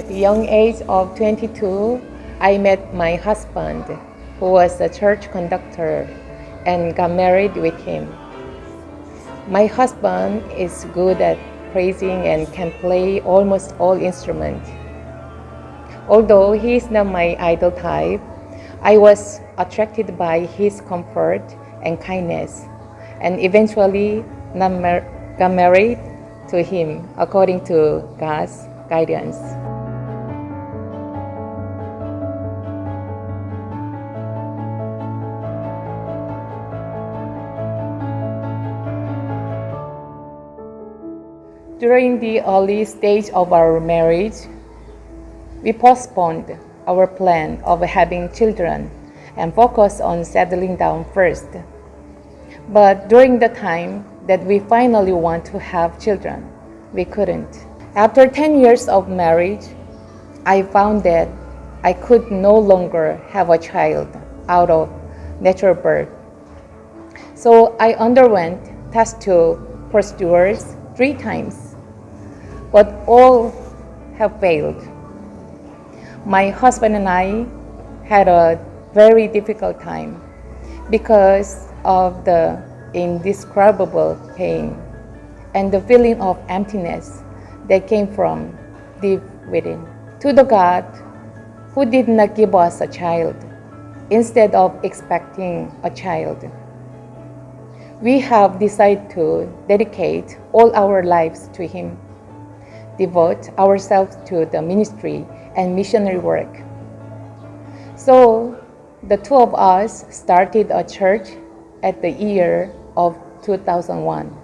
At the young age of 22, I met my husband, who was a church conductor, and got married with him. My husband is good at praising and can play almost all instruments. Although he is not my idol type, I was attracted by his comfort and kindness, and eventually got married to him according to God's guidance. During the early stage of our marriage, we postponed our plan of having children and focused on settling down first. But during the time that we finally want to have children, we couldn't. After 10 years of marriage, I found that I could no longer have a child out of natural birth. So I underwent test tube procedures 3 times, but all have failed. My husband and I had a very difficult time because of the indescribable pain and the feeling of emptiness that came from deep within. To the God who did not give us a child instead of expecting a child, we have decided to dedicate all our lives to Him, devote ourselves to the ministry and missionary work. So the 2 of us started a church at the year of 2001.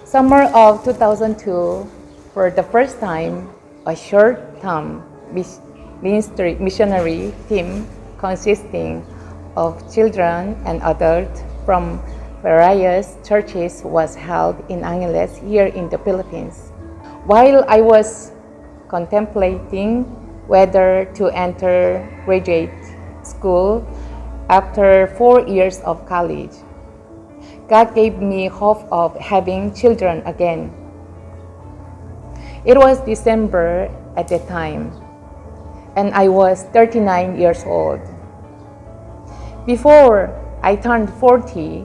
Summer of 2002, for the first time, a short-term missionary team consisting of children and adults from various churches was held in Angeles here in the Philippines. While I was contemplating whether to enter graduate school after 4 years of college, God gave me hope of having children again. It was December at the time, and I was 39 years old. Before I turned 40,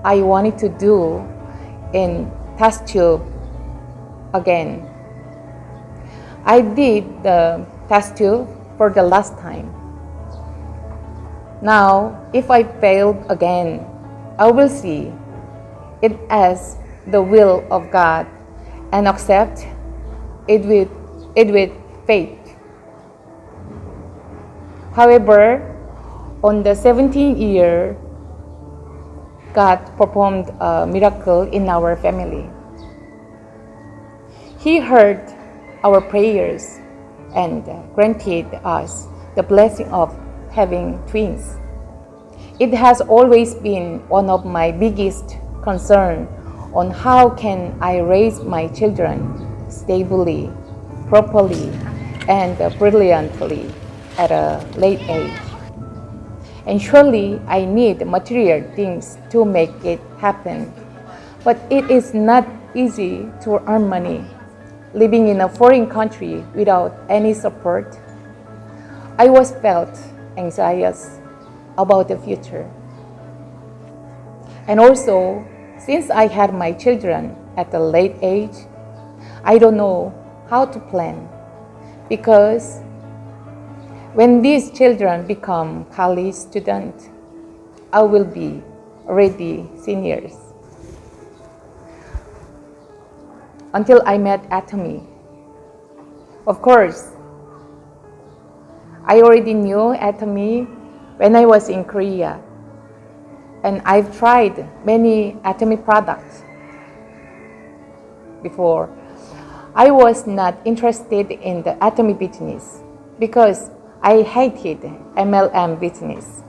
I wanted to do in test tube again. I did the test tube for the last time. Now, if I failed again, I will see it as the will of God and accept it with faith. However, on the 17th year, God performed a miracle in our family. He heard our prayers and granted us the blessing of having twins. It has always been one of my biggest concerns on how can I raise my children stably, properly, and brilliantly at a late age. And surely I need material things to make it happen. But it is not easy to earn money, living in a foreign country without any support. I was felt anxious about the future. And also, since I had my children at a late age, I don't know how to plan, because when these children become college students, I will be already seniors. Until I met Atomy. Of course, I already knew Atomy when I was in Korea, and I've tried many Atomy products before. I was not interested in the Atomy business because I hated MLM business.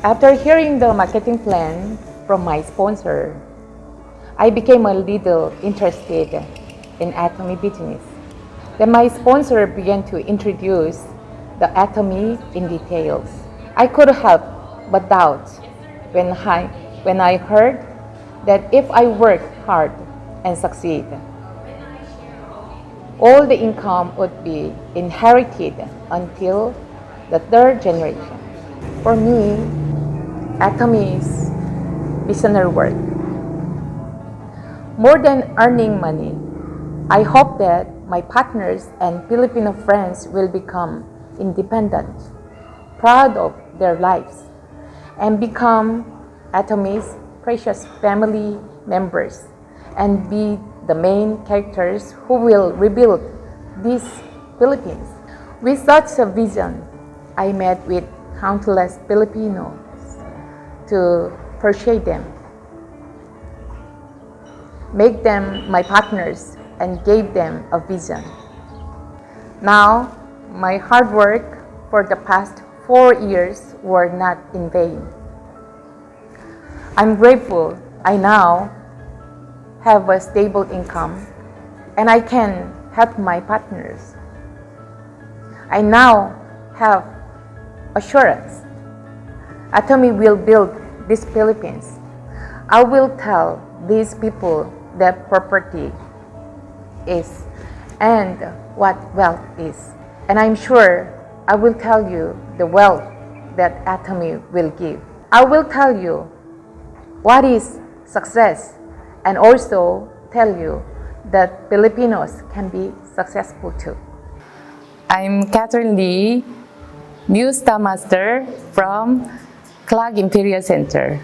After hearing the marketing plan from my sponsor, I became a little interested in Atomy business. Then my sponsor began to introduce the Atomy in details. I couldn't help but doubt when I heard that if I work hard and succeed, all the income would be inherited until the third generation. For me, Atomy is visionary work. More than earning money, I hope that my partners and Filipino friends will become independent, proud of their lives, and become Atomy's precious family members and be the main characters who will rebuild this Philippines. With such a vision, I met with countless Filipinos to persuade them, make them my partners, and gave them a vision. Now, my hard work for the past 4 years were not in vain. I'm grateful I now have a stable income and I can help my partners. I now have assurance Atomy will build this Philippines. I will tell these people that property is and what wealth is. And I'm sure I will tell you the wealth that Atomy will give. I will tell you what is success and also tell you that Filipinos can be successful too. I'm Catherine Lee, new Staff Master from Clark Imperial Center.